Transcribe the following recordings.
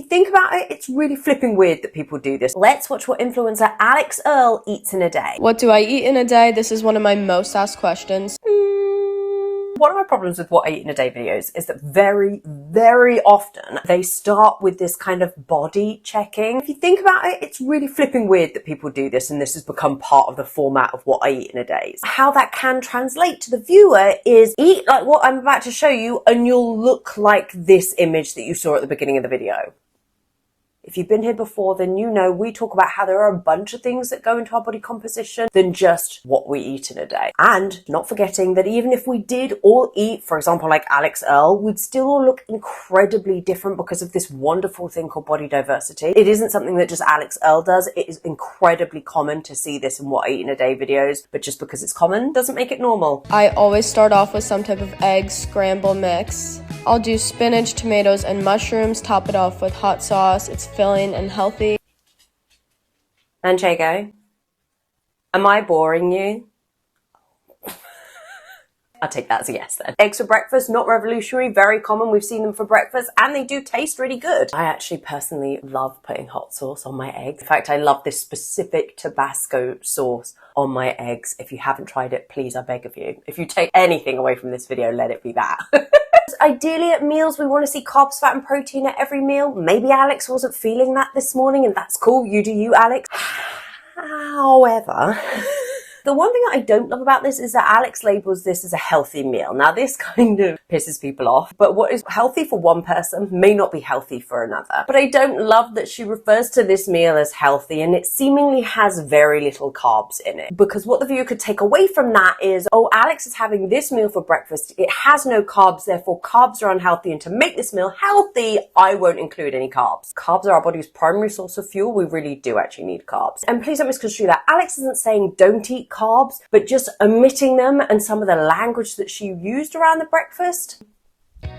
think about it, it's really flipping weird that people do this. Let's watch what influencer Alix Earle eats in a day. What do I eat in a day? This is one of my most asked questions. One of my problems with what I eat in a day videos is that very, very often they start with this kind of body checking. If you think about it, it's really flipping weird that people do this, and this has become part of the format of what I eat in a day. How that can translate to the viewer is eat like what I'm about to show you and you'll look like this image that you saw at the beginning of the video. If you've been here before, then you know we talk about how there are a bunch of things that go into our body composition than just what we eat in a day. And not forgetting that even if we did all eat, for example, like Alix Earle, we'd still all look incredibly different because of this wonderful thing called body diversity. It isn't something that just Alix Earle does. It is incredibly common to see this in what I eat in a day videos, but just because it's common doesn't make it normal. I always start off with some type of egg scramble mix. I'll do spinach, tomatoes, and mushrooms, top it off with hot sauce. It's filling and healthy. Manchego, am I boring you? I'll take that as a yes then. Eggs for breakfast, not revolutionary, very common. We've seen them for breakfast and they do taste really good. I actually personally love putting hot sauce on my eggs. In fact, I love this specific Tabasco sauce on my eggs. If you haven't tried it, please, I beg of you. If you take anything away from this video, let it be that. Ideally at meals, we want to see carbs, fat and protein at every meal. Maybe Alix wasn't feeling that this morning and that's cool. You do you, Alix. However, the one thing I don't love about this is that Alix labels this as a healthy meal. Now, this kind of pisses people off, but what is healthy for one person may not be healthy for another. But I don't love that she refers to this meal as healthy and it seemingly has very little carbs in it. Because what the viewer could take away from that is, oh, Alix is having this meal for breakfast. It has no carbs, therefore carbs are unhealthy. And to make this meal healthy, I won't include any carbs. Carbs are our body's primary source of fuel. We really do actually need carbs. And please don't misconstrue that. Alix isn't saying don't eat carbs, but just omitting them and some of the language that she used around the breakfast.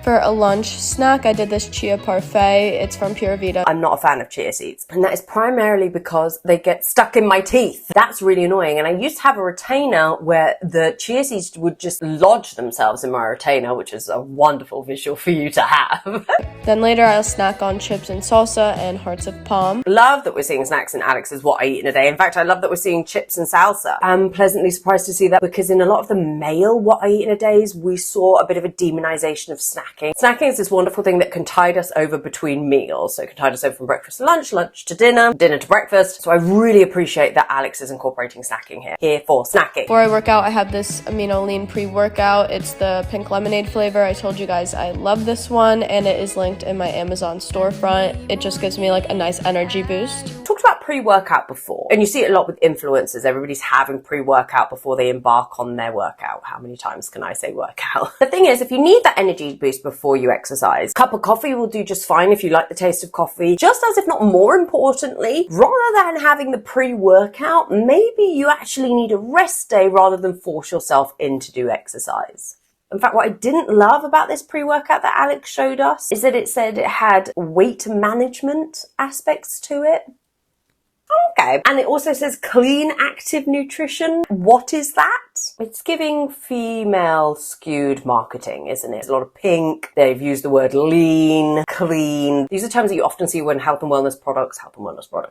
For a lunch snack, I did this chia parfait. It's from Pura Vida. I'm not a fan of chia seeds, and that is primarily because they get stuck in my teeth. That's really annoying, and I used to have a retainer where the chia seeds would just lodge themselves in my retainer, which is a wonderful visual for you to have. Then later I'll snack on chips and salsa and hearts of palm. Love that we're seeing snacks in Alix's What I Eat in a Day. In fact, I love that we're seeing chips and salsa. I'm pleasantly surprised to see that because in a lot of the male What I Eat in a Days, we saw a bit of a demonization of snacking. Snacking is this wonderful thing that can tide us over between meals. So it can tide us over from breakfast to lunch, lunch to dinner, dinner to breakfast. So I really appreciate that Alix is incorporating snacking here. Here for snacking. Before I work out, I have this amino lean pre-workout. It's the pink lemonade flavor. I told you guys I love this one and it is linked in my Amazon storefront. It just gives me like a nice energy boost. Talked about pre-workout before, and you see it a lot with influencers. Everybody's having pre-workout before they embark on their workout. How many times can I say workout? The thing is, if you need that energy boost before you exercise, a cup of coffee will do just fine if you like the taste of coffee. Just as, if not more importantly, rather than having the pre-workout, maybe you actually need a rest day rather than force yourself in to do exercise. In fact, what I didn't love about this pre-workout that Alix showed us is that it said it had weight management aspects to it. Okay. And it also says clean, active nutrition. What is that? It's giving female skewed marketing, isn't it? It's a lot of pink. They've used the word lean, clean. These are terms that you often see when health and wellness products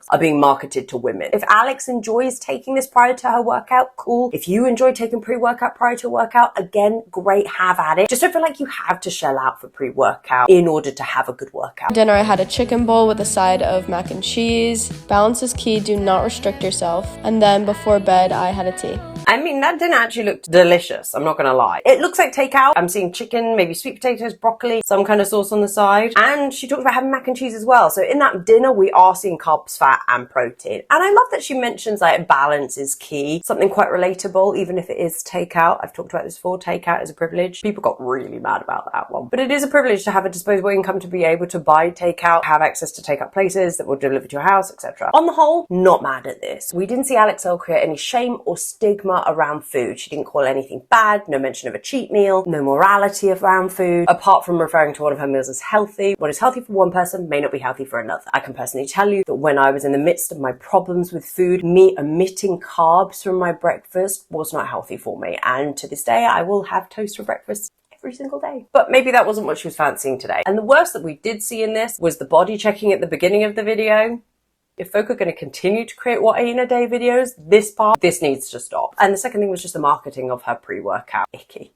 are being marketed to women. If Alix enjoys taking this prior to her workout, cool. If you enjoy taking pre-workout prior to a workout, again, great, have at it. Just don't feel like you have to shell out for pre-workout in order to have a good workout. Dinner, I had a chicken bowl with a side of mac and cheese. Balance is key. Do not restrict yourself. And then before bed, I had a tea. I mean, that didn't actually look delicious, I'm not gonna lie. It looks like takeout. I'm seeing chicken, maybe sweet potatoes, broccoli, some kind of sauce on the side. And she talked about having mac and cheese as well. So in that dinner, we are seeing carbs, fat, and protein. And I love that she mentions like balance is key. Something quite relatable, even if it is takeout. I've talked about this before, takeout is a privilege. People got really mad about that one. But it is a privilege to have a disposable income to be able to buy takeout, have access to takeout places that will deliver to your house, etc. On the whole, not mad at this. We didn't see Alix Earle create any shame or stigma around food. She didn't call anything bad, no mention of a cheat meal, no morality around food, apart from referring to one of her meals as healthy. What is healthy for one person may not be healthy for another. I can personally tell you that when I was in the midst of my problems with food, me omitting carbs from my breakfast was not healthy for me. And to this day, I will have toast for breakfast every single day. But maybe that wasn't what she was fancying today. And the worst that we did see in this was the body checking at the beginning of the video. If folk are going to continue to create what in a day videos, this needs to stop. And the second thing was just the marketing of her pre-workout. Icky.